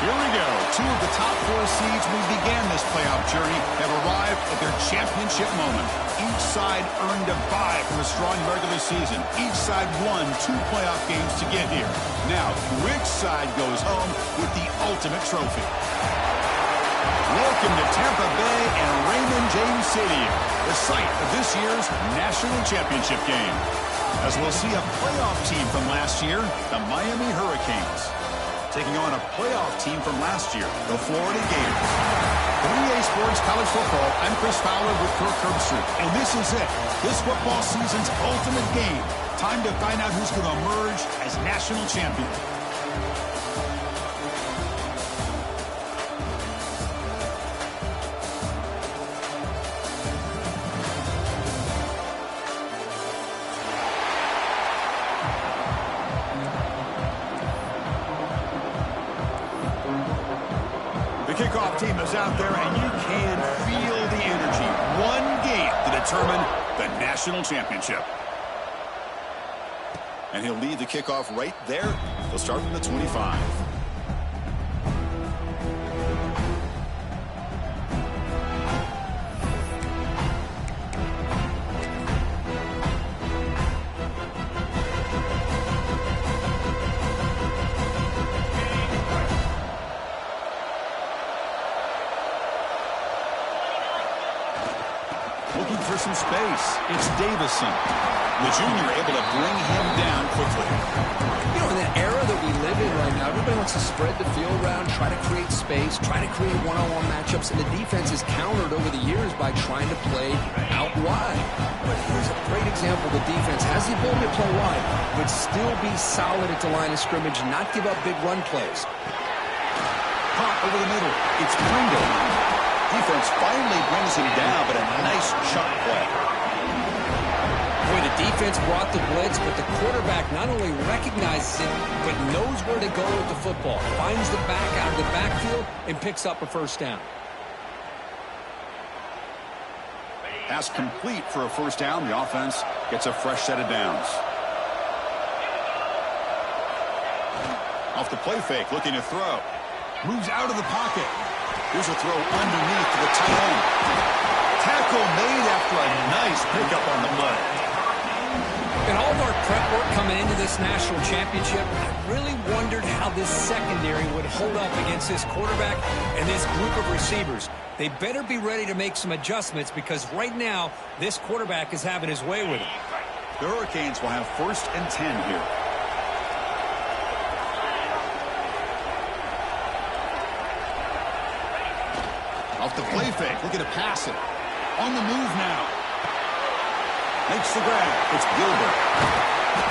Here we go. Two of the top four seeds we began this playoff journey have arrived at their championship moment. Each side earned a bye from a strong regular season. Each side won 2 playoff games to get here. Now, which side goes home with the ultimate trophy? Welcome to Tampa Bay and Raymond James Stadium, the site of this year's national championship game. As we'll see a playoff team from last year, the Miami Hurricanes, taking on a playoff team from last year, the Florida Gators. From EA Sports College Football, I'm Chris Fowler with Kirk Herbstreit, and this is it. This football season's ultimate game. Time to find out who's going to emerge as national champion. The kickoff team is out there, and you can feel the energy. One game to determine the national championship. And he'll lead the kickoff right there. He'll start from the 25. Looking for some space. It's Davison. The junior able to bring him down quickly. You know, in the era that we live in right now, everybody wants to spread the field around, try to create space, try to create one-on-one matchups, and the defense is countered over the years by trying to play out wide. But here's a great example. The defense has the ability to play wide, but still be solid at the line of scrimmage and not give up big run plays. Caught over the middle. It's Pringle. Defense finally brings him down, but a nice chunk play. Boy, the defense brought the blitz, but the quarterback not only recognizes it, but knows where to go with the football. Finds the back out of the backfield and picks up a first down. Pass complete for a first down. The offense gets a fresh set of downs. Off the play fake, looking to throw. Moves out of the pocket. Here's a throw underneath to the tight end. Tackle made after a nice pickup on the mud. In all of our prep work coming into this national championship, I really wondered how this secondary would hold up against this quarterback and this group of receivers. They better be ready to make some adjustments because right now, this quarterback is having his way with it. The Hurricanes will have 1st and 10 here. Off the play fake, looking to pass it. On the move now. Makes the grab. It's Gilbert.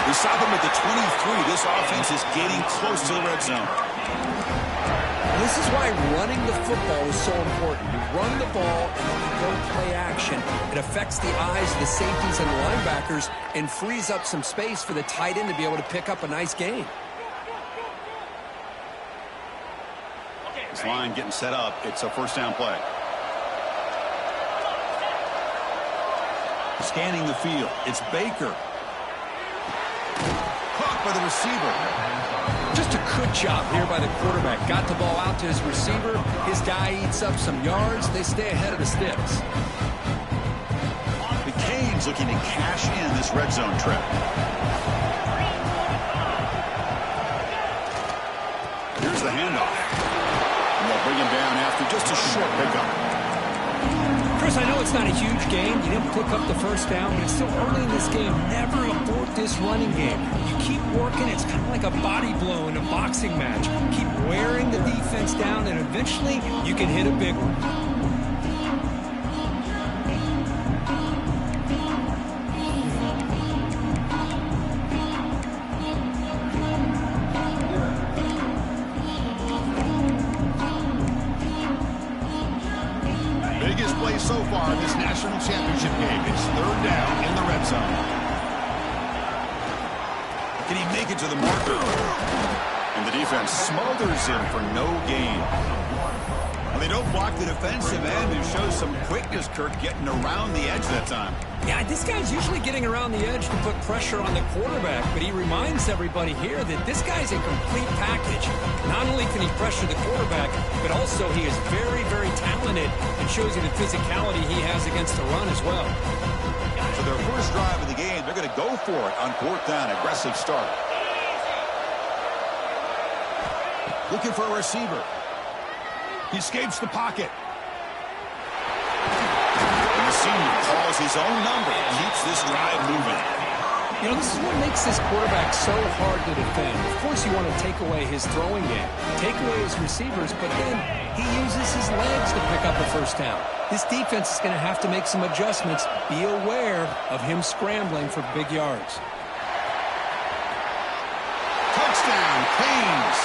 We stop him at the 23. This offense is getting close to the red zone. This is why running the football is so important. You run the ball and then you go play action. It affects the eyes of the safeties and the linebackers and frees up some space for the tight end to be able to pick up a nice gain. This line getting set up. It's a first down play. Scanning the field. It's Baker. Caught by the receiver. Just a good job here by the quarterback. Got the ball out to his receiver. His guy eats up some yards. They stay ahead of the sticks. The Canes looking to cash in this red zone trip. Here's the handoff. And they'll bring him down after just a short pickup. Chris, I know it's not a huge game. You didn't pick up the first down, but it's still early in this game. Never abort this running game. You keep working. It's kind of like a body blow in a boxing match. Keep wearing the defense down, and eventually you can hit a big one. Biggest play so far in this national championship game. It's 3rd down in the red zone. Can he make it to the marker? And the defense smothers him for no gain. Well, they don't block the defensive end and show some quickness, Kirk, getting around the edge that time. Yeah, this guy's usually getting around the edge to put pressure on the quarterback, but he reminds everybody here that this guy's a complete package. Not only can he pressure the quarterback, but also he is very, very talented and shows you the physicality he has against the run as well. For their first drive of the game, they're going to go for it on 4th down. Aggressive start. Looking for a receiver. He escapes the pocket. And the senior calls his own number and keeps this drive moving. You know, this is what makes this quarterback so hard to defend. Of course, you want to take away his throwing game, take away his receivers, but then he uses his legs to pick up a first down. This defense is going to have to make some adjustments. Be aware of him scrambling for big yards. Touchdown, Canes.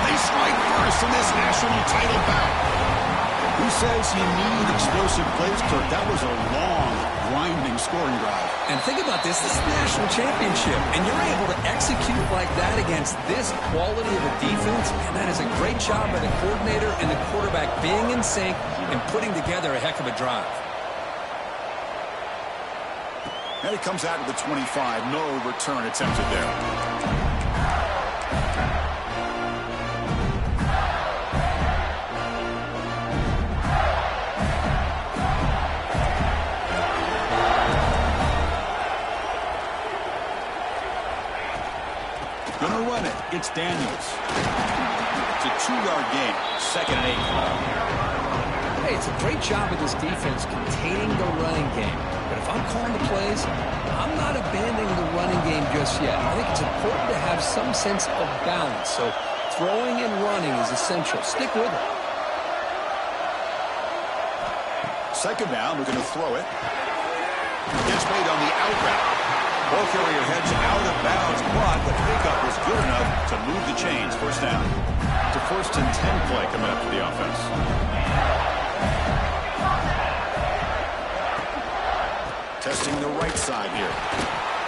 They strike first in this national title bout. Who says you need explosive plays, Kirk? That was a long, grinding scoring drive. And think about this. This is the national championship, and you're able to execute like that against this quality of a defense, and that is a great job by the coordinator and the quarterback being in sync and putting together a heck of a drive. And he comes out of the 25. No return attempted there. Gonna run it. It's Daniels. It's a 2-yard gain. 2nd and 8. Hey, it's a great job of this defense containing the running game. But if I'm calling the plays, I'm not abandoning the running game just yet. I think it's important to have some sense of balance. So throwing and running is essential. Stick with it. 2nd down. We're going to throw it. Gets made on the out route. Ball carrier heads out of bounds, but the pickup is good enough to move the chains. 1st down. It's a 1st and 10 play coming up for the offense. Testing the right side here.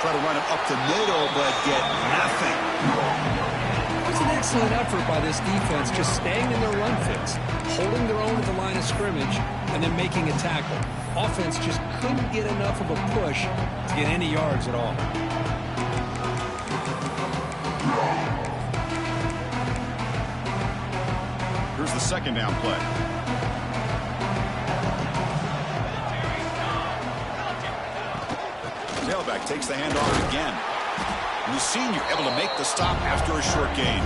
Try to run it up the middle, but get nothing. It was an excellent effort by this defense, just staying in their run fits, holding their own at the line of scrimmage, and then making a tackle. Offense just couldn't get enough of a push to get any yards at all. Here's the 2nd down play. Tailback takes the handoff again. And the senior able to make the stop after a short gain.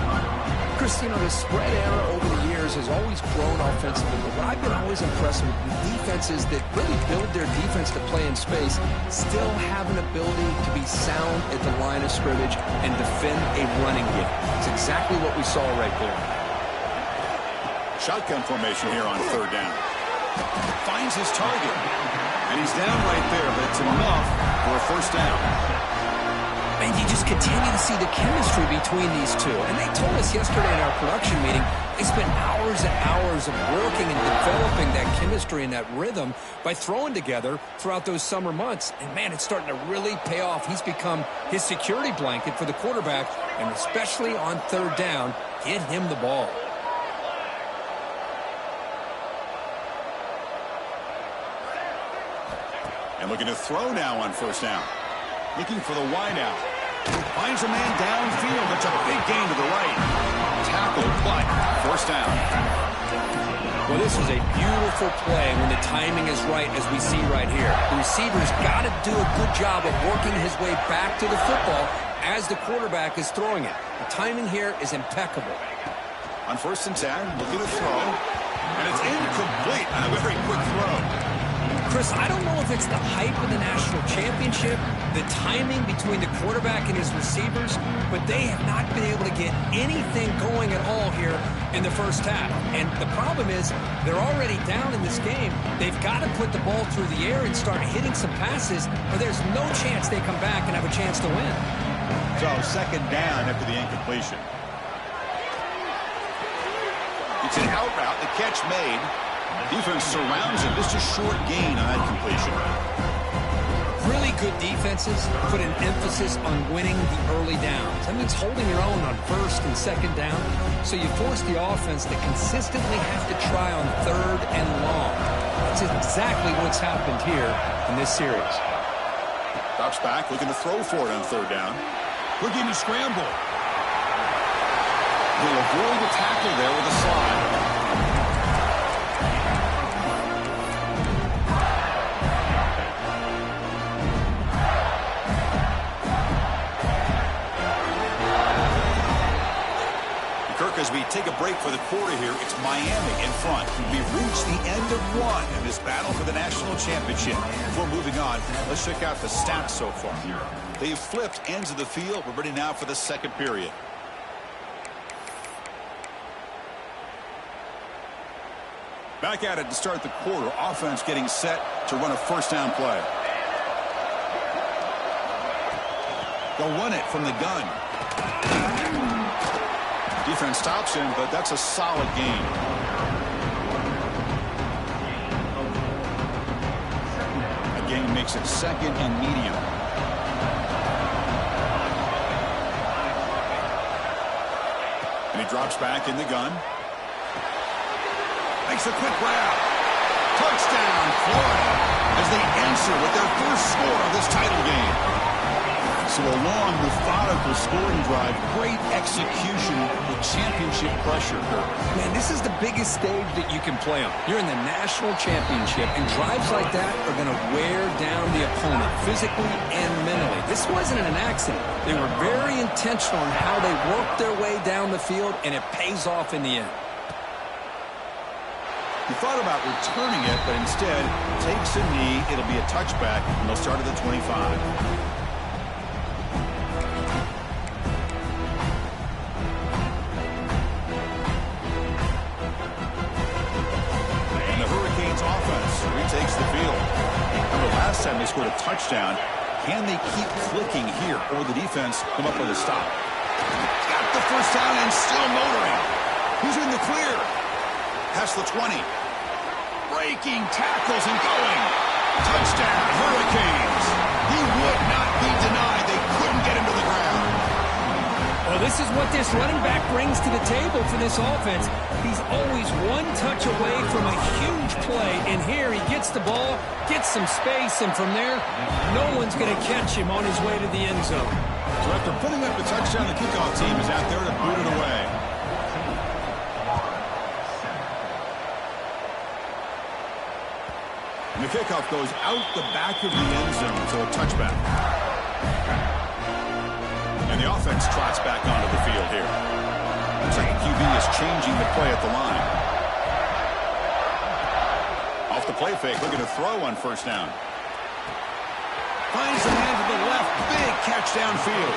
Chris, you know, the spread era over the years has always grown offensively, but what I've been always impressed with defenses that really build their defense to play in space still have an ability to be sound at the line of scrimmage and defend a running game. It's exactly what we saw right there. Shotgun formation here on 3rd down. Finds his target. And he's down right there, but it's enough for a 1st down. And you just continue to see the chemistry between these two. And they told us yesterday in our production meeting, they spent hours and hours of working and developing that chemistry and that rhythm by throwing together throughout those summer months. And, man, it's starting to really pay off. He's become his security blanket for the quarterback, and especially on 3rd down, get him the ball. And looking to throw now on 1st down. Looking for the wideout. Finds a man downfield. That's a big gain to the right. Tackle, but 1st down. Well, this is a beautiful play when the timing is right, as we see right here. The receiver's got to do a good job of working his way back to the football as the quarterback is throwing it. The timing here is impeccable. On 1st and 10, looking to throw. And it's incomplete on a very quick throw. Chris, I don't know if it's the hype of the national championship, the timing between the quarterback and his receivers, but they have not been able to get anything going at all here in the 1st half. And the problem is they're already down in this game. They've got to put the ball through the air and start hitting some passes, or there's no chance they come back and have a chance to win. So 2nd down after the incompletion. It's an out route, the catch made. Defense surrounds him. Just a short gain on that completion. Really good defenses put an emphasis on winning the early downs. That means holding your own on first and second down, so you force the offense to consistently have to try on third and long. That's exactly what's happened here in this series. Drops back, looking to throw for it on third down. Looking to scramble. He'll avoid the tackle there with a slide. As we take a break for the quarter here, it's Miami in front. We've reached the end of one in this battle for the national championship. Before moving on, let's check out the stats so far. They've flipped ends of the field. We're ready now for the second period. Back at it to start the quarter. Offense getting set to run a first down play. They'll run it from the gun. Defense stops him, but that's a solid gain. A gain makes it second and medium. And he drops back in the gun. Makes a quick grab. Touchdown, Florida, as they answer with their first score of this title game. So a long, methodical scoring drive, great execution with championship pressure. Man, this is the biggest stage that you can play on. You're in the national championship, and drives like that are going to wear down the opponent physically and mentally. This wasn't an accident. They were very intentional in how they worked their way down the field, and it pays off in the end. He thought about returning it, but instead takes a knee. It'll be a touchback, and they'll start at the 25. Takes the field. Remember last time they scored a touchdown. Can they keep clicking here, or the defense come up with a stop? Got the first down and still motoring. He's in the clear. Past the 20. Breaking tackles and going. Touchdown, Hurricanes. He would not be denied. They couldn't get him to the ground. Well, this is what this running back brings to the table for this offense. He's always one touch away from a huge play, and here he gets the ball, gets some space, and from there, no one's going to catch him on his way to the end zone. So after putting up the touchdown, the kickoff team is out there to boot it away. And the kickoff goes out the back of the end zone, so a touchback. And the offense trots back onto the field here. Looks like the QB is changing the play at the line. Off the play fake, looking to throw on first down. Finds the man to the left. Big catch downfield.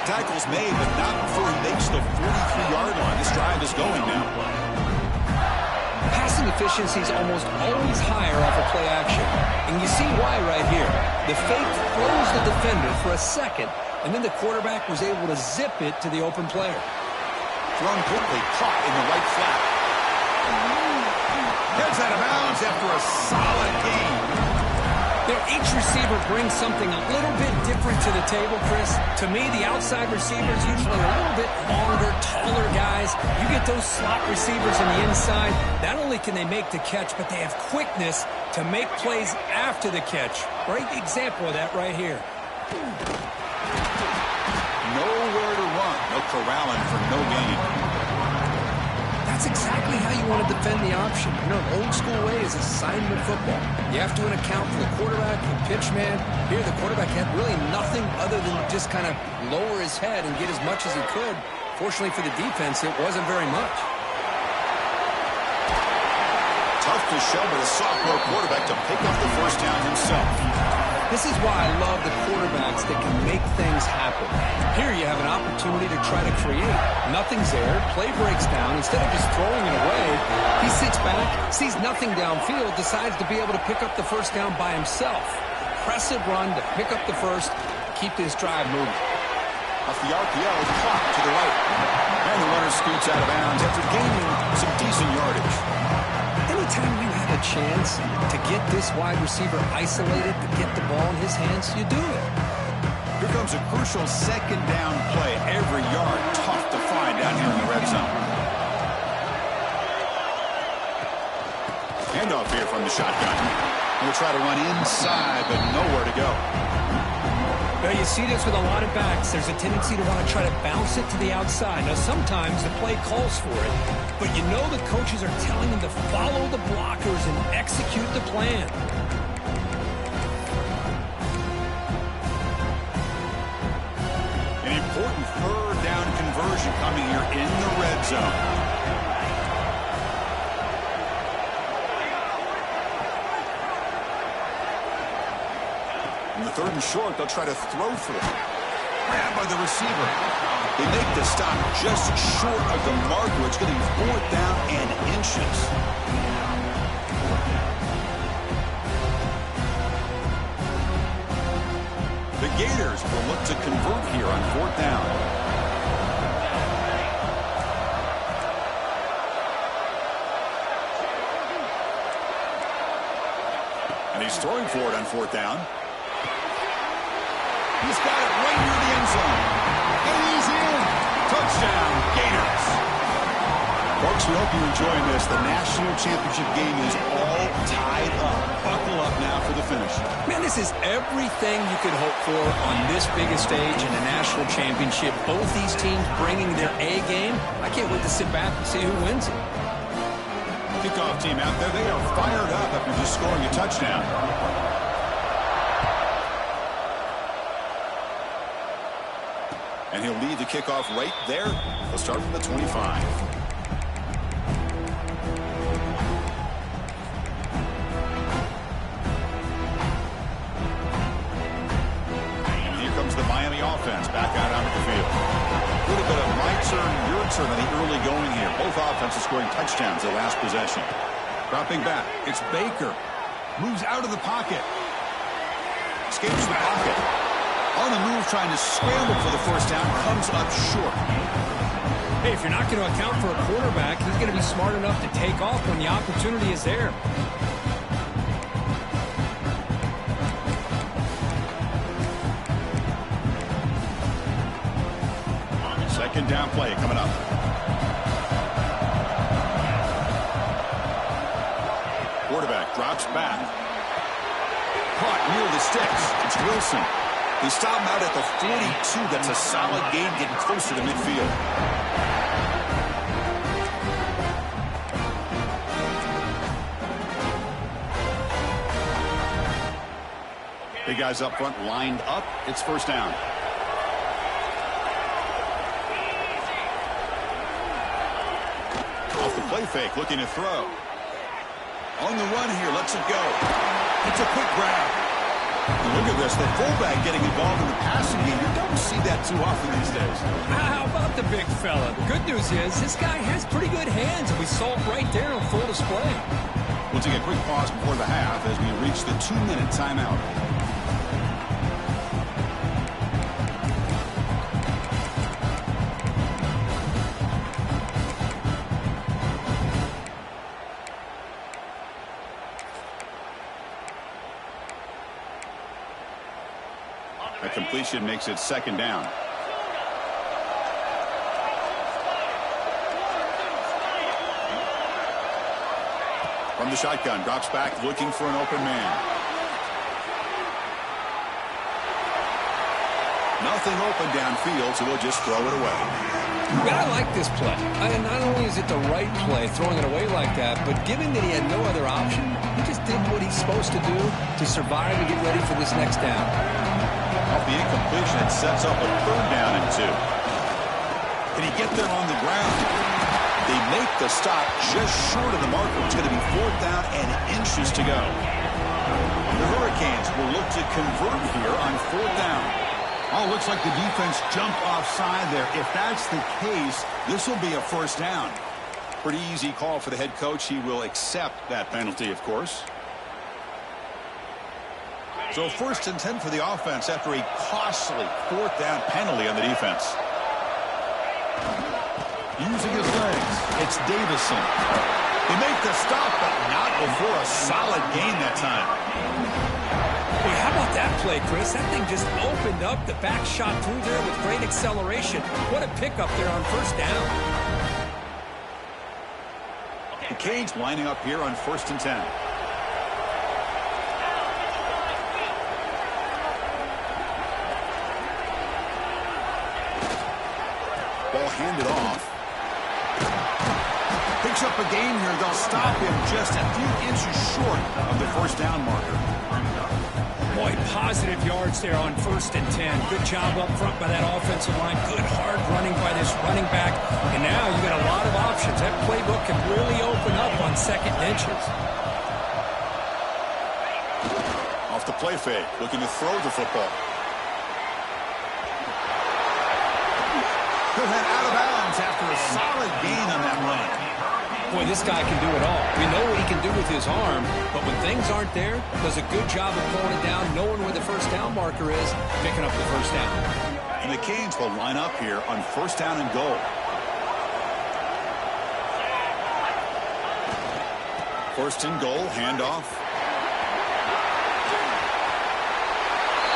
Tackles made, but not before he makes the 43-yard line. This drive is going now. Passing efficiency is almost always higher off of play action. And you see why right here. The fake throws the defender for a second, and then the quarterback was able to zip it to the open player. Thrown quickly, caught in the right flat. Heads out of bounds after a solid game. Each receiver brings something a little bit different to the table, Chris. To me, the outside receivers usually a little bit longer, taller guys. You get those slot receivers on the inside. Not only can they make the catch, but they have quickness to make plays after the catch. Great example of that right here. Nowhere to run. No corralling for no gain. That's exactly how you want to defend the option. You know, an old-school way is assignment football. You have to account for the quarterback, the pitch man. Here, the quarterback had really nothing other than just kind of lower his head and get as much as he could. Fortunately for the defense, it wasn't very much. Tough to show by the sophomore quarterback to pick up the first down himself. This is why I love the quarterbacks that can make things happen. Here you have an opportunity to try to create. Nothing's there. Play breaks down. Instead of just throwing it away, he sits back, sees nothing downfield, decides to be able to pick up the first down by himself. Impressive run to pick up the first, keep this drive moving. Off the RPO, clock to the right. And the runner scoots out of bounds after gaining some decent yardage. Anytime you have a chance to get this wide receiver isolated, to get the ball in his hands, you do it. Here comes a crucial second down play. Every yard tough to find down here in the red zone. Handoff here from the shotgun. We'll try to run inside, but nowhere to go. Well, you see this with a lot of backs. There's a tendency to want to try to bounce it to the outside. Now, sometimes the play calls for it, but you know the coaches are telling them to follow the blockers and execute the plan. An important third down conversion coming here in the red zone. Third and short, they'll try to throw for it. Grabbed by the receiver. They make the stop just short of the marker. It's going to be fourth down and inches. The Gators will look to convert here on fourth down. And he's throwing for it on fourth down. He's got it right near the end zone. And he's in. Touchdown, Gators. Folks, we hope you're enjoying this. The national championship game is all tied up. Buckle up now for the finish. Man, this is everything you could hope for on this biggest stage in a national championship. Both these teams bringing their A game. I can't wait to sit back and see who wins it. Kickoff team out there. They are fired up after just scoring a touchdown. And he'll lead the kickoff right there. They'll start from the 25. And here comes the Miami offense back out onto the field. A little bit of my turn, your turn on the early going here. Both offenses scoring touchdowns their last possession. Dropping back. It's Baker. Moves out of the pocket. Escapes the pocket. On the move, trying to scramble for the first down, comes up short. Hey, if you're not going to account for a quarterback, he's going to be smart enough to take off when the opportunity is there. Second down play coming up. Quarterback drops back. Caught near the sticks. It's Wilson. They stop him out at the 42. That's a solid gain, getting closer to midfield. Big guys up front lined up. It's first down. Off the play fake, looking to throw. On the run here, lets it go. It's a quick grab. Look at this, the fullback getting involved in the passing game. You don't see that too often these days. How about the big fella? The good news is this guy has pretty good hands, and we saw it right there on full display. We'll take a quick pause before the half as we reach the 2-minute timeout. Completion makes it second down. From the shotgun, drops back, looking for an open man. Nothing open downfield, so they'll just throw it away. I like this play. Not only is it the right play, throwing it away like that, but given that he had no other option, he just did what he's supposed to do to survive and get ready for this next down. Off the incompletion, it sets up a third down and 2. Can he get there on the ground? They make the stop just short of the marker. It's going to be fourth down and inches to go. The Hurricanes will look to convert here on fourth down. Oh, looks like the defense jumped offside there. If that's the case, this will be a first down. Pretty easy call for the head coach. He will accept that penalty, of course. So 1st and 10 for the offense after a costly fourth down penalty on the defense. Using his legs, it's Davison. They make the stop, but not before a solid gain that time. Hey, how about that play, Chris? That thing just opened up. The back shot through there with great acceleration. What a pickup there on first down. The Canes lining up here on 1st and 10. Ball handed off. Picks up a gain here. They'll stop him just a few inches short of the first down marker. Boy, positive yards there on 1st and 10. Good job up front by that offensive line. Good hard running by this running back. And now you got a lot of options. That playbook can really open up on 2nd and inches. Off the play fake, looking to throw the football. He'll head out of bounds after a solid gain on that run. Boy, this guy can do it all. We know what he can do with his arm, but when things aren't there, does a good job of pulling it down, knowing where the first down marker is, picking up the first down. And the Canes will line up here on 1st down and goal. 1st and goal, handoff.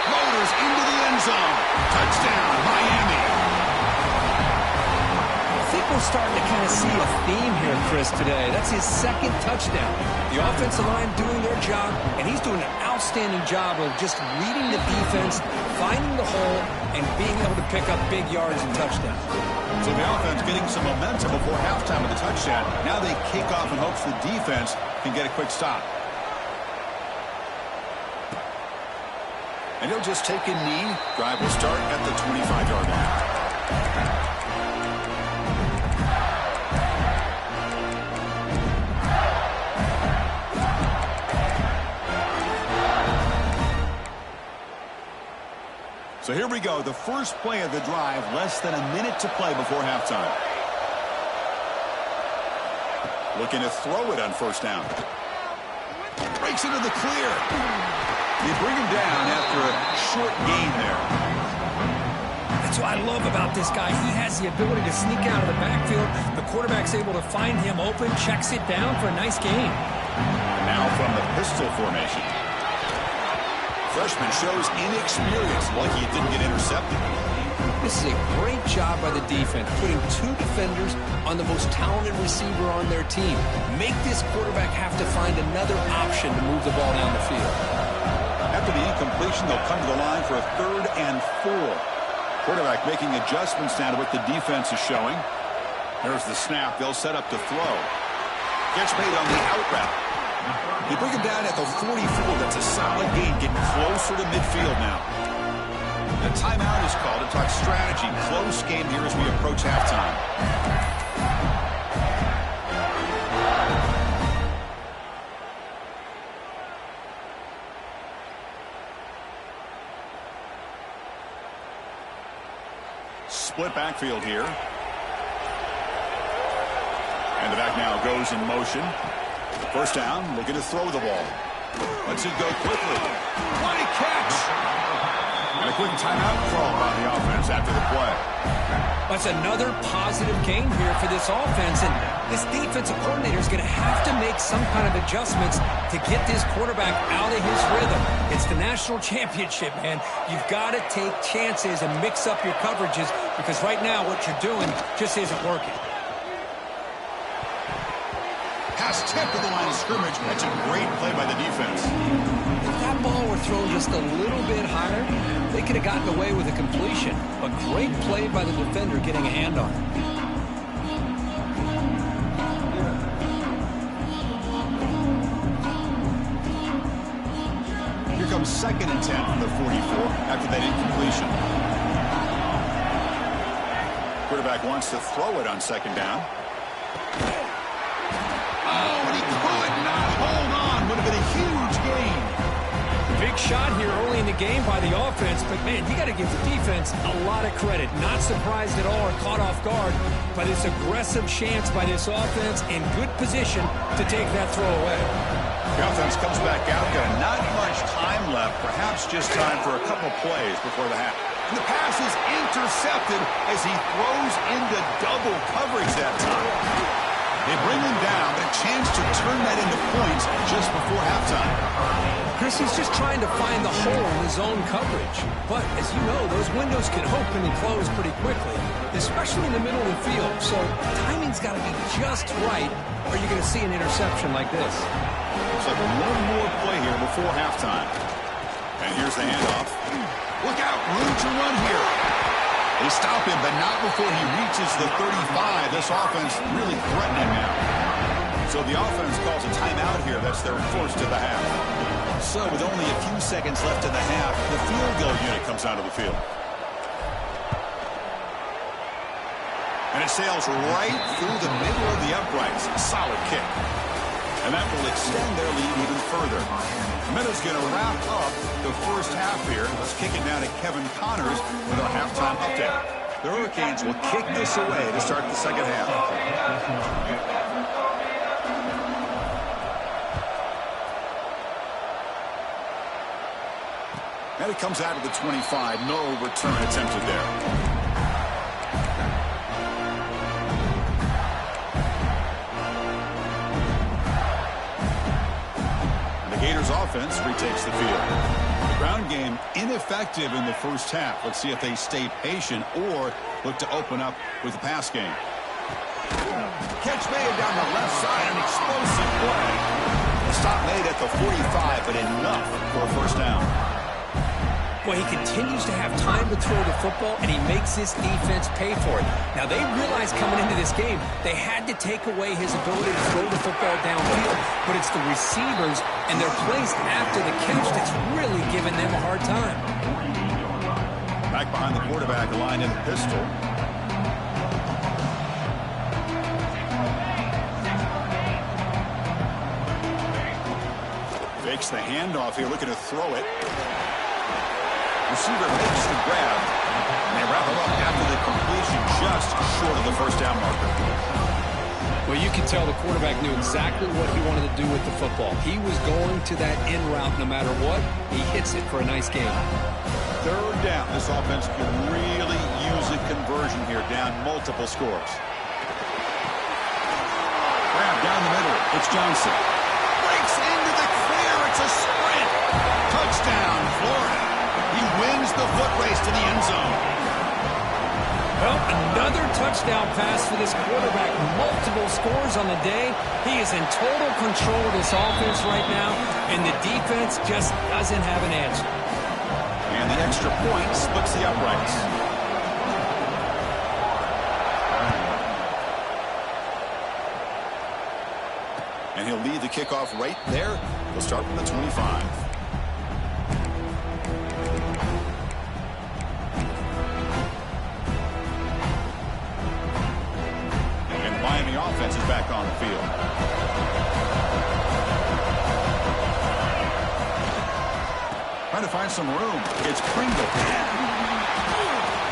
Motors into the end zone. Touchdown, Miami. I think we're starting to kind of see a theme here, Chris, today. That's his 2nd touchdown. The offensive line doing their job, and he's doing an outstanding job of just reading the defense, finding the hole, and being able to pick up big yards and touchdowns. So the offense getting some momentum before halftime with the touchdown. Now they kick off in hopes the defense can get a quick stop. And he'll just take a knee. Drive will start at the 25-yard line. So here we go, the first play of the drive, less than a minute to play before halftime. Looking to throw it on 1st down. Breaks into the clear. They bring him down after a short gain there. That's what I love about this guy. He has the ability to sneak out of the backfield. The quarterback's able to find him open, checks it down for a nice gain. Now from the pistol formation. Freshman shows inexperience, lucky it didn't get intercepted. This is a great job by the defense, putting 2 defenders on the most talented receiver on their team. Make this quarterback have to find another option to move the ball down the field. After the incompletion, they'll come to the line for a 3rd and 4. Quarterback making adjustments now to what the defense is showing. There's the snap. They'll set up to throw. Catch made on the out route. They bring him down at the 44. That's a solid gain, getting closer to midfield now. A timeout is called to talk strategy. Close game here as we approach halftime. Split backfield here. And the back now goes in motion. 1st down, looking to throw the ball. Lets it go quickly. What a catch! And a quick timeout call by the offense after the play. That's another positive gain here for this offense, and this defensive coordinator is going to have to make some kind of adjustments to get this quarterback out of his rhythm. It's the national championship, man. You've got to take chances and mix up your coverages, because right now what you're doing just isn't working. Pass tipped to the line of scrimmage. That's a great play by the defense. If that ball were thrown just a little bit higher, they could have gotten away with a completion. A great play by the defender getting a hand on it. Here comes 2nd and 10 from the 44 after that incompletion. Quarterback wants to throw it on 2nd down. Oh, and he could not hold on. Would have been a huge gain. Big shot here early in the game by the offense, but, man, you got to give the defense a lot of credit. Not surprised at all or caught off guard by this aggressive chance by this offense in good position to take that throw away. The offense comes back out. Got not much time left. Perhaps just time for a couple plays before the half. And the pass is intercepted as he throws into double coverage that time. They bring him down, but a chance to turn that into points just before halftime. Chris, he's just trying to find the hole in his own coverage. But, as you know, those windows can open and close pretty quickly, especially in the middle of the field. So timing's got to be just right, or you're going to see an interception like this. Looks like one more play here before halftime. And here's the handoff. Look out, room to run here. They stop him, but not before he reaches the 35. This offense really threatening now. So the offense calls a timeout here. That's their first of the half. So with only a few seconds left in the half, the field goal unit comes out of the field. And it sails right through the middle of the uprights. Solid kick. And that will extend their lead even further. Minutes going to wrap up the first half here. Let's kick it down to Kevin Connors with our halftime update. The Hurricanes will kick this away to start the second half. And it comes out of the 25. No return attempted there. Gators offense retakes the field. The ground game ineffective in the first half. Let's see if they stay patient or look to open up with the pass game. Catch made down the left side, an explosive play. A stop made at the 45, but enough for a first down. Well, he continues to have time to throw the football, and he makes his defense pay for it. Now, they realized coming into this game they had to take away his ability to throw the football downfield, but it's the receivers and their plays after the catch that's really giving them a hard time. Back behind the quarterback, line in the pistol. Fakes the handoff here, looking to throw it. Receiver makes the grab, and they wrap him up after the completion just short of the first down marker. Well, you can tell the quarterback knew exactly what he wanted to do with the football. He was going to that in route no matter what. He hits it for a nice game. Third down. This offense can really use a conversion here, down multiple scores. Grab down the middle. It's Johnson. Breaks into the clear. It's a sprint. Touchdown, Florida. He wins the foot race to the end zone. Well, another touchdown pass for this quarterback. Multiple scores on the day. He is in total control of this offense right now, and the defense just doesn't have an answer. And the extra point splits the uprights. And he'll lead the kickoff right there. He'll start from the 25. Offense is back on the field. Trying to find some room. It's Pringle.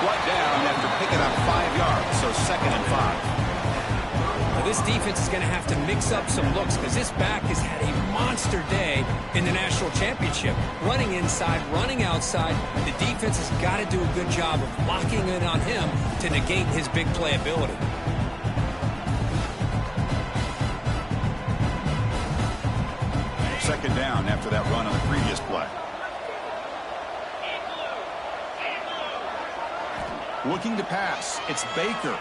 Brought down after picking up 5 yards, so 2nd and 5. Now this defense is going to have to mix up some looks because this back has had a monster day in the national championship. Running inside, running outside. The defense has got to do a good job of locking in on him to negate his big play ability. Second down after that run on the previous play. Looking to pass. It's Baker.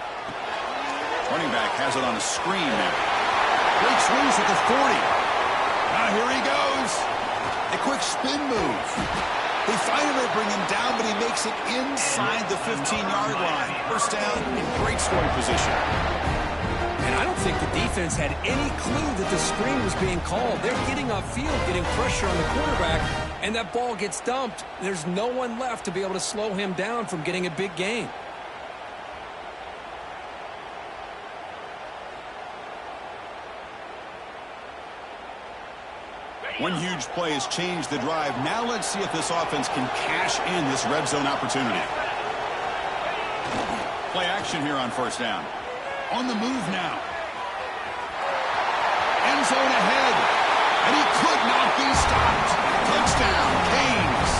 Running back has it on a screen now. Breaks loose at the 40. Now here he goes. A quick spin move. They finally bring him down, but he makes it inside the 15-yard line. First down in great scoring position. And I don't think the defense had any clue that the screen was being called. They're getting upfield, getting pressure on the quarterback, and that ball gets dumped. There's no one left to be able to slow him down from getting a big gain. One huge play has changed the drive. Now let's see if this offense can cash in this red zone opportunity. Play action here on first down. On the move now. End zone ahead. And he could not be stopped. Touchdown, Canes.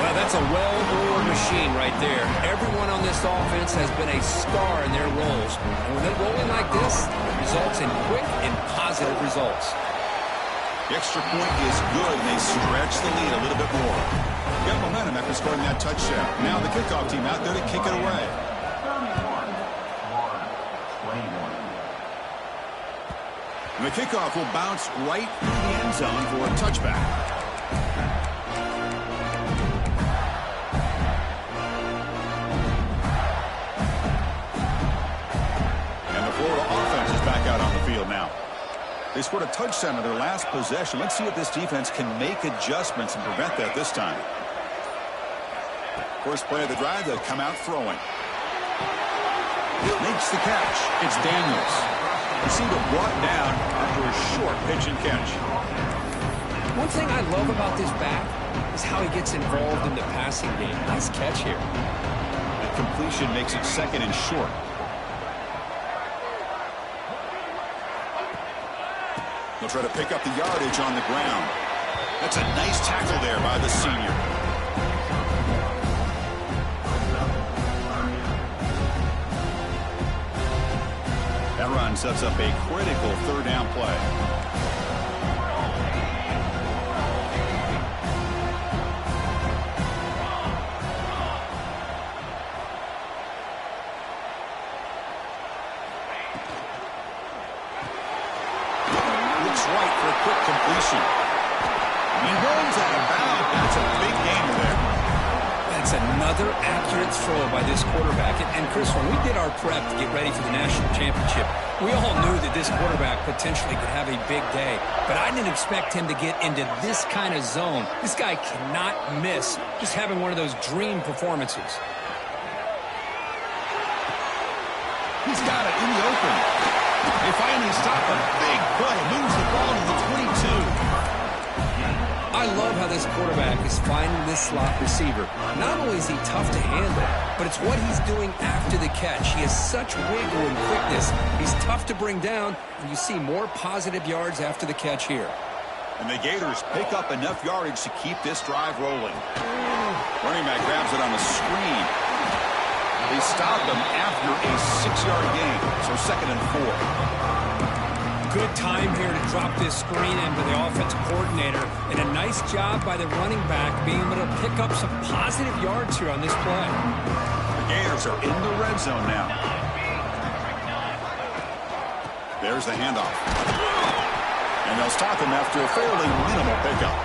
Well, that's a well-oiled machine right there. Everyone on this offense has been a star in their roles. And when they're rolling like this, it results in quick and positive results. The extra point is good, and they stretch the lead a little bit more. Got momentum after scoring that touchdown. Now the kickoff team out there to kick it away. And the kickoff will bounce right through the end zone for a touchback. They scored a touchdown in their last possession. Let's see if this defense can make adjustments and prevent that this time. First play of the drive, they'll come out throwing. Makes the catch. It's Daniels. Receiver brought down after a short pitch and catch. One thing I love about this back is how he gets involved in the passing game. Nice catch here. The completion makes it second and short. They'll try to pick up the yardage on the ground. That's a nice tackle there by the senior. That run sets up a critical third down play. Right for a quick completion. He rolls out of bounds. That's a big gain there. That's another accurate throw by this quarterback. And Chris, when we did our prep to get ready for the national championship, we all knew that this quarterback potentially could have a big day. But I didn't expect him to get into this kind of zone. This guy cannot miss just having one of those dream performances. He's got it in the open. They finally stop a big play. Moves the ball to the 22. I love how this quarterback is finding this slot receiver. Not only is he tough to handle, but it's what he's doing after the catch. He has such wiggle and quickness. He's tough to bring down, and you see more positive yards after the catch here. And the Gators pick up enough yardage to keep this drive rolling. Running back grabs it on the screen. They stop them after a 6-yard gain, so second and 4. Good time here to drop this screen into the offensive coordinator, and a nice job by the running back being able to pick up some positive yards here on this play. The Gators are in the red zone now. There's the handoff. And they'll stop him after a fairly minimal pickup.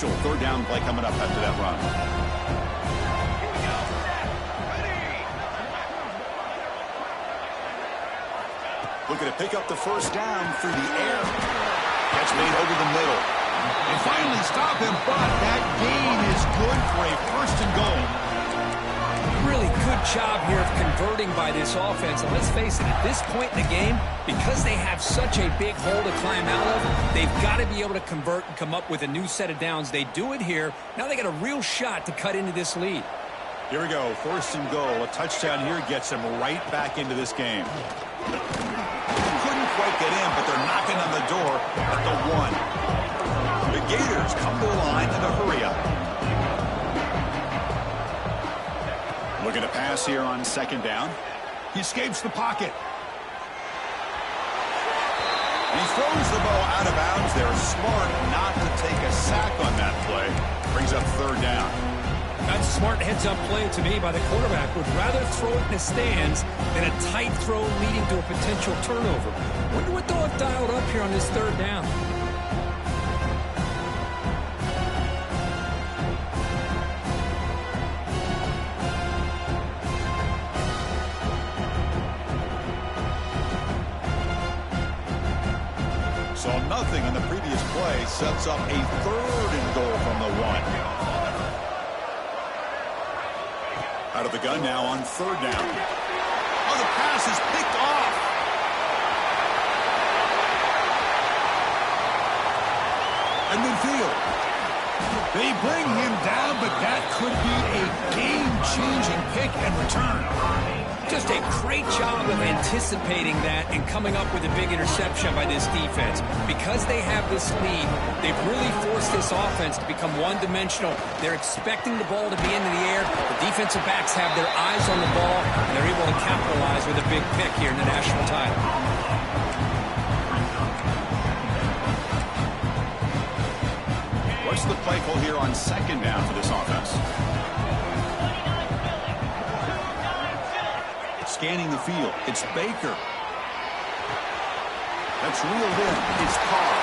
Third down play coming up after that run. Looking to pick up the first down through the air. Catch made over the middle. They finally stop him, but that gain is good for a first and goal. Really good job here of converting by this offense. And let's face it, at this point in the game, because they have such a big hole to climb out of, they've got to be able to convert and come up with a new set of downs. They do it here. Now they got a real shot to cut into this lead. Here we go. First and goal. A touchdown here gets them right back into this game. Couldn't quite get in, but they're knocking on the door at the 1. The Gators come to the line in a hurry up. Looking to pass here on second down. He escapes the pocket. And he throws the ball out of bounds. They're smart not to take a sack on that play. Brings up third down. That's a smart heads-up play to me by the quarterback. Would rather throw it in the stands than a tight throw leading to a potential turnover. Wonder what they'll have dialed up here on this third down. So nothing on the previous play sets up a third and goal from the 1. Out of the gun now on third down. Oh, the pass is picked off. at midfield. They bring him down, but that could be a game-changing pick and return. Just a great job of anticipating that and coming up with a big interception by this defense. Because they have this lead, they've really forced this offense to become one-dimensional. They're expecting the ball to be into the air. The defensive backs have their eyes on the ball, and they're able to capitalize with a big pick here in the national title. What's the play call here on second down for this offense? Scanning the field. It's Baker. That's reeled in. It's Carr.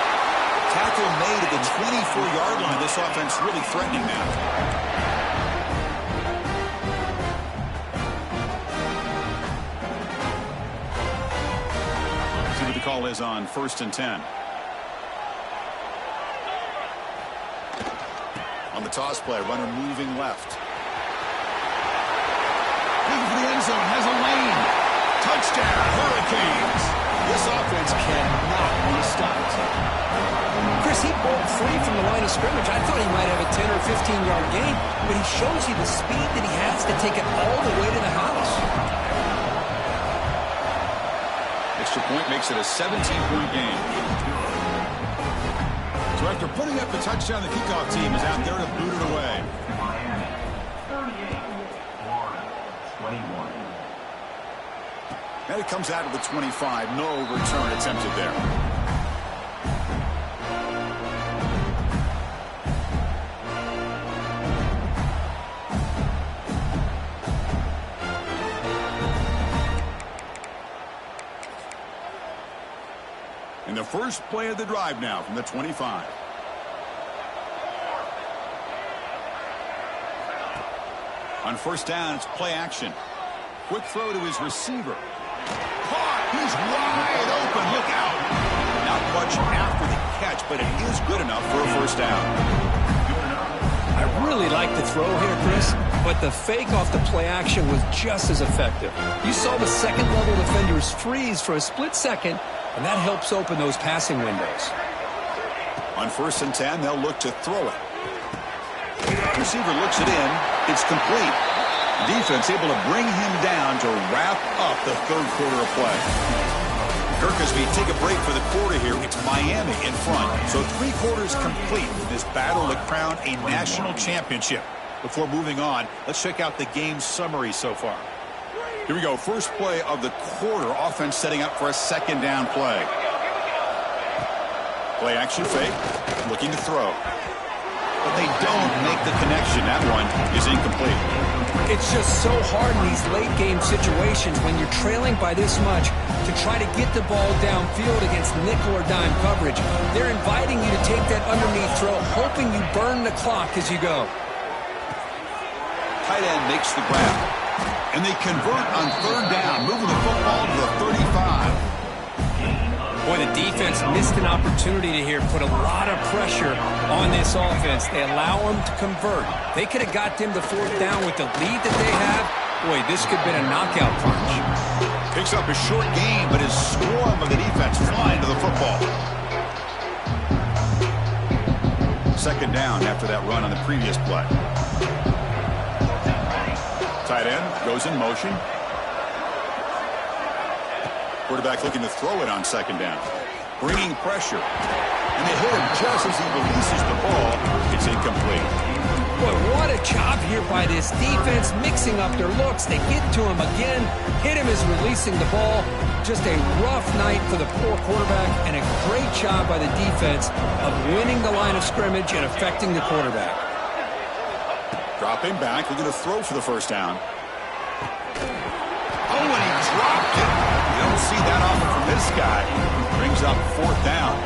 Tackle made at the 24-yard line. This offense really threatening now. See what the call is on 1st and 10. On the toss play, runner moving left. Looking for the end zone, has a lane. Touchdown, Hurricanes. This offense cannot be stopped. Chris, he broke free from the line of scrimmage. I thought he might have a 10 or 15-yard gain, but he shows you the speed that he has to take it all the way to the house. Extra point makes it a 17-point game. So after putting up the touchdown, the kickoff team is out there to boot it away. And it comes out of the 25. No return attempted there. And the first play of the drive now from the 25. On first down, it's play action. Quick throw to his receiver. Caught. He's wide open. Look out. Not much after the catch, but it is good enough for a first down. I really like the throw here, Chris, but the fake off the play action was just as effective. You saw the second-level defenders freeze for a split second, and that helps open those passing windows. On 1st and 10, they'll look to throw it. Receiver looks it in. It's complete. Defense able to bring him down to wrap up the third quarter of play. Kirk, as we take a break for the quarter here, it's Miami in front. So 3 quarters complete in this battle to crown a national championship. Before moving on, let's check out the game summary so far. Here we go. First play of the quarter. Offense setting up for a second down play. Play action fake. Looking to throw. But they don't make the connection. That one is incomplete. It's just so hard in these late-game situations when you're trailing by this much to try to get the ball downfield against nickel or dime coverage. They're inviting you to take that underneath throw, hoping you burn the clock as you go. Tight end makes the grab. And they convert on third down, moving the football to the 35. Boy, the defense missed an opportunity to here put a lot of pressure on this offense. They allow them to convert. They could have got them to 4th down with the lead that they have. Boy, this could have been a knockout punch. Picks up a short gain, but his swarm of the defense flying to the football. Second down after that run on the previous play. Tight end goes in motion. Quarterback looking to throw it on second down. Bringing pressure. And they hit him just as he releases the ball. It's incomplete. Boy, what a job here by this defense, mixing up their looks. They get to him again. Hit him as releasing the ball. Just a rough night for the poor quarterback, and a great job by the defense of winning the line of scrimmage and affecting the quarterback. Dropping back, looking to throw for the first down. Oh, and he dropped it. You don't see that often from this guy. Brings up 4th down.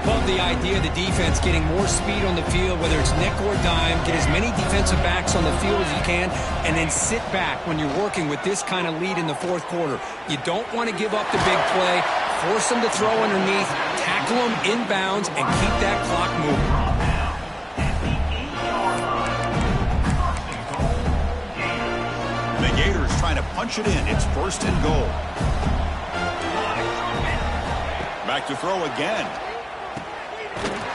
Love the idea of the defense getting more speed on the field, whether it's nickel or dime. Get as many defensive backs on the field as you can, and then sit back when you're working with this kind of lead in the 4th quarter. You don't want to give up the big play. Force them to throw underneath, tackle them inbounds, and keep that clock moving. The Gators trying to punch it in. It's 1st and goal. Back to throw again.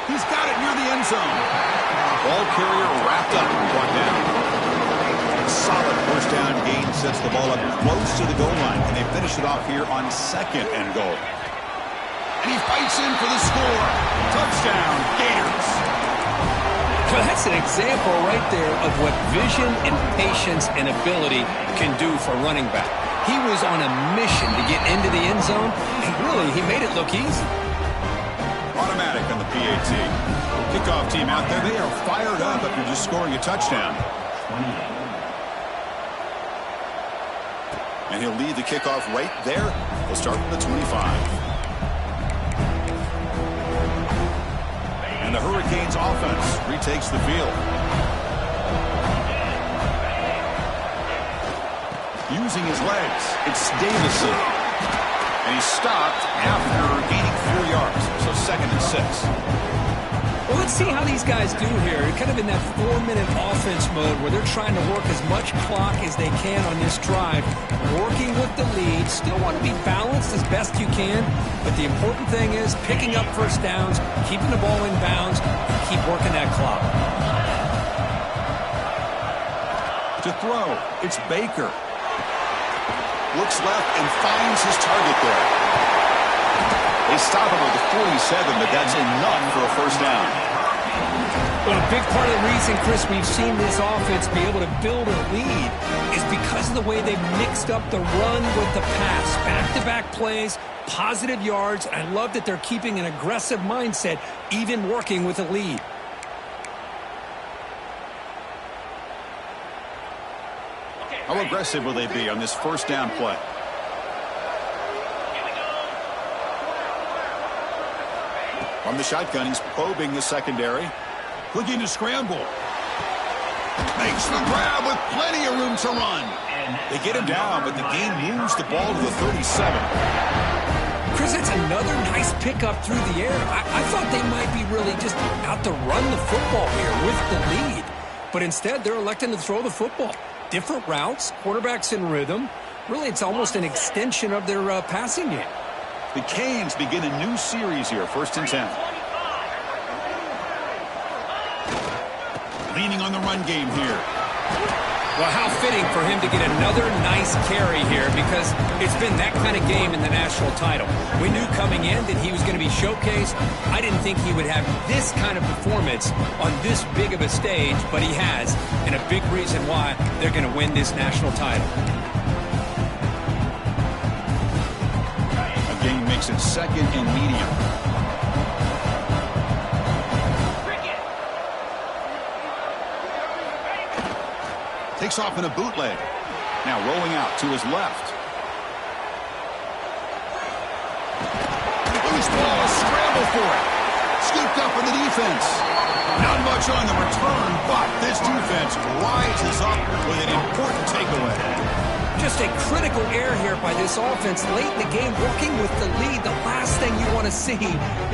He's got it near the end zone. Ball carrier wrapped up and brought down. Solid first down gain sets the ball up close to the goal line, and they finish it off here on 2nd and goal. And he fights in for the score. Touchdown, Gators. Well, that's an example right there of what vision and patience and ability can do for running back. He was on a mission to get into the end zone, and really, he made it look easy. Automatic on the PAT. Kickoff team out there, they are fired up after just scoring a touchdown. And he'll lead the kickoff right there. They'll start from the 25. And the Hurricanes offense retakes the field. Using his legs, it's Davison. And he's stopped after gaining 4 yards. So 2nd and 6. Well, let's see how these guys do here. Kind of in that 4-minute offense mode where they're trying to work as much clock as they can on this drive. Working with the lead. Still want to be balanced as best you can. But the important thing is picking up first downs, keeping the ball in bounds, and keep working that clock. To throw, it's Baker. Looks left and finds his target there. They stop him at the 47, but that's enough for a first down. Well, a big part of the reason, Chris, we've seen this offense be able to build a lead is because of the way they've mixed up the run with the pass. Back-to-back plays, positive yards. I love that they're keeping an aggressive mindset, even working with a lead. How aggressive will they be on this first down play? From the shotgun, he's probing the secondary. Looking to scramble. Makes the grab with plenty of room to run. They get him down, but the game moves the ball to the 37. Chris, that's another nice pickup through the air. I thought they might be really just out to run the football here with the lead. But instead, they're electing to throw the football. Different routes, quarterbacks in rhythm. Really, it's almost an extension of their passing game. The Canes begin a new series here, 1st and 10. Leaning on the run game here. Well, how fitting for him to get another nice carry here because it's been that kind of game in the national title. We knew coming in that he was going to be showcased. I didn't think he would have this kind of performance on this big of a stage, but he has, and a big reason why they're going to win this national title. Game makes it 2nd and medium. Takes off in a bootleg. Now rolling out to his left. Loose ball, a scramble for it. Scooped up in the defense. Not much on the return, but this defense rises up with an important takeaway. Just a critical error here by this offense late in the game, working with the lead. The last thing you want to see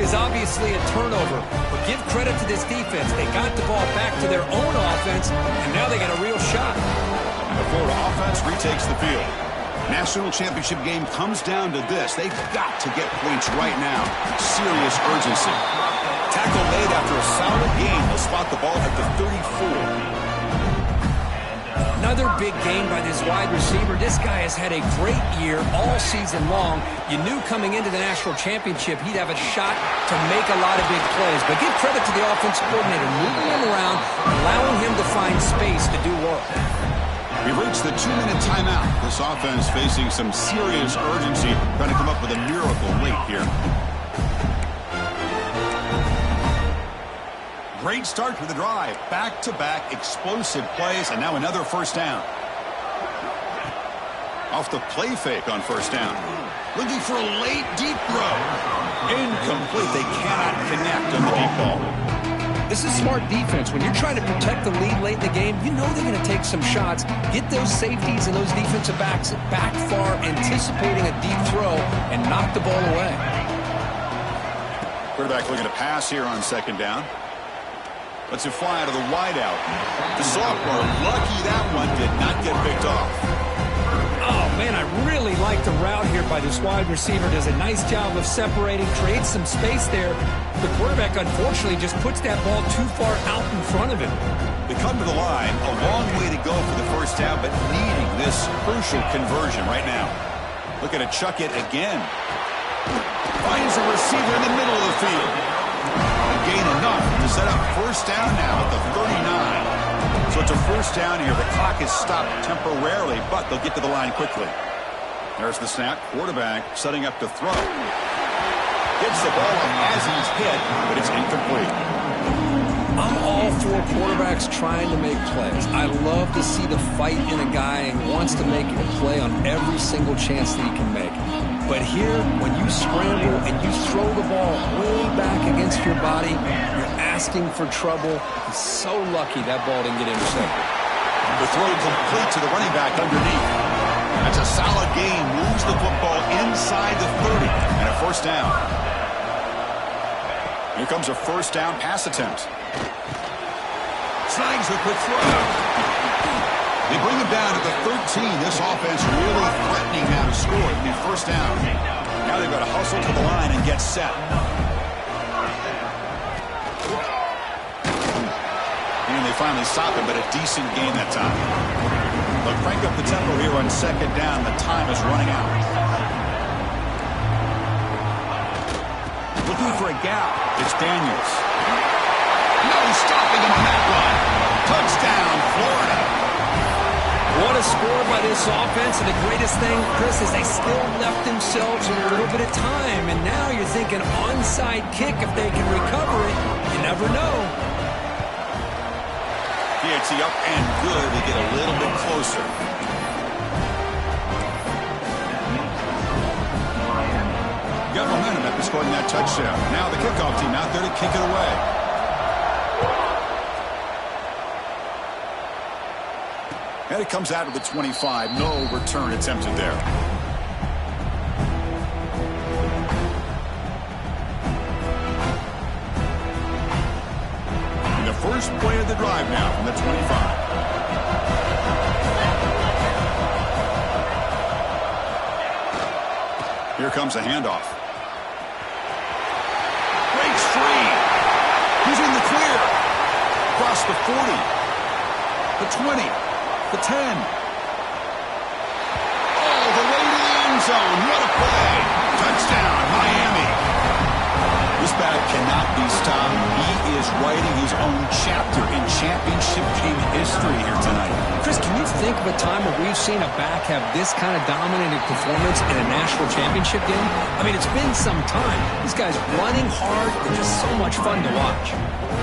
is obviously a turnover. But give credit to this defense. They got the ball back to their own offense, and now they got a real shot. And the Florida offense retakes the field. National championship game comes down to this. They've got to get points right now. Serious urgency. Tackle made after a solid game. They'll spot the ball at the 34. Another big game by this wide receiver. This guy has had a great year all season long. You knew coming into the national championship he'd have a shot to make a lot of big plays. But give credit to the offensive coordinator, moving him around, allowing him to find space to do work. We've reached the 2-minute timeout. This offense facing some serious urgency, trying to come up with a miracle late here. Great start to the drive. Back-to-back explosive plays, and now another first down. Off the play fake on first down. Looking for a late deep throw. Incomplete. They cannot connect on the deep ball. This is smart defense. When you're trying to protect the lead late in the game, you know they're going to take some shots. Get those safeties and those defensive backs back far, anticipating a deep throw, and knock the ball away. Quarterback looking to pass here on second down. Lets it fly out of the wideout. The sophomore, lucky that one did not get picked off. Oh, man, I really like like the route here by this wide receiver. Does a nice job of separating, creates some space there. The quarterback, unfortunately, just puts that ball too far out in front of him. They come to the line, a long way to go for the first down, but needing this crucial conversion right now. Looking to chuck it again. Finds a receiver in the middle of the field. A gain enough to set up first down now at the 39. So it's a first down here. The clock is stopped temporarily, but they'll get to the line quickly. There's the snap. Quarterback setting up to throw. Gets the ball up as he's hit, but it's incomplete. I'm all for quarterbacks trying to make plays. I love to see the fight in a guy and wants to make a play on every single chance that he can make. But here, when you scramble and you throw the ball way back against your body, you're asking for trouble. He's so lucky that ball didn't get intercepted. The throw complete to the running back underneath. That's a solid gain. Moves the football inside the 30 and a first down. Here comes a first down pass attempt. Snags the quick throw. They bring him down to the 13. This offense really threatening now to score. It'll be first down. Now they've got to hustle to the line and get set. And they finally stop him, but a decent gain that time. They'll crank up the tempo here on second down. The time is running out. Looking for a gap. It's Daniels. No stopping him on that run. Touchdown, Florida. What a score by this offense. And the greatest thing, Chris, is they still left themselves a little bit of time. And now you're thinking onside kick. If they can recover it, you never know. PAT up and good. They get a little bit closer. Got momentum after scoring that touchdown. Now the kickoff team out there to kick it away. And it comes out of the 25. No return attempted there. And the first play of the drive now from the 25. Here comes a handoff. Breaks free. He's in the clear. Across the 40. The 20. The 10. Oh, the way to the end zone. What a play. Touchdown, Miami. This back cannot be stopped. He is writing his own chapter in championship game history here tonight. Chris, can you think of a time where we've seen a back have this kind of dominating performance in a national championship game? I mean, it's been some time. This guy's running hard and just so much fun to watch.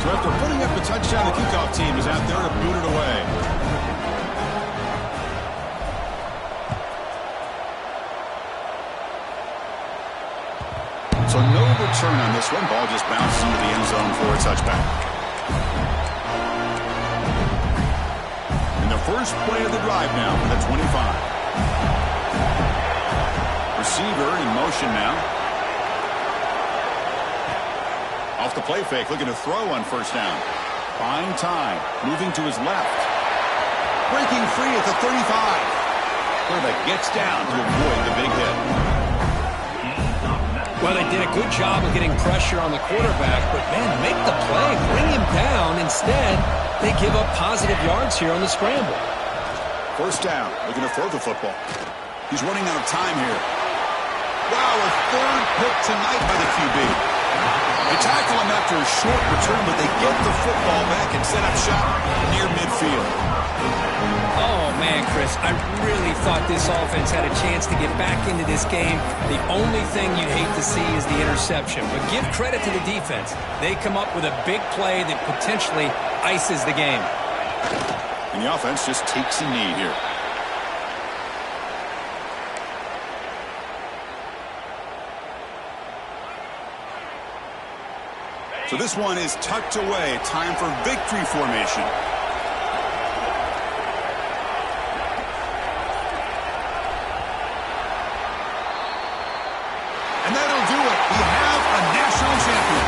So after putting up the touchdown, the kickoff team is out there to boot it away. So no return on this one. Ball just bounces into the end zone for a touchback. And the first play of the drive now for the 25. Receiver in motion now. Off the play fake, looking to throw on first down. Buying time, moving to his left. Breaking free at the 35. Quarterback gets down to avoid the big hit. Well, they did a good job of getting pressure on the quarterback, but, man, make the play, bring him down. Instead, they give up positive yards here on the scramble. First down, looking to throw the football. He's running out of time here. Wow, a third pick tonight by the QB. They tackle him after a short return, but they get the football back and set up shop near midfield. Oh, man, Chris, I really thought this offense had a chance to get back into this game. The only thing you'd hate to see is the interception. But give credit to the defense. They come up with a big play that potentially ices the game. And the offense just takes a knee here. So this one is tucked away. Time for victory formation. And that'll do it. We have a national champion.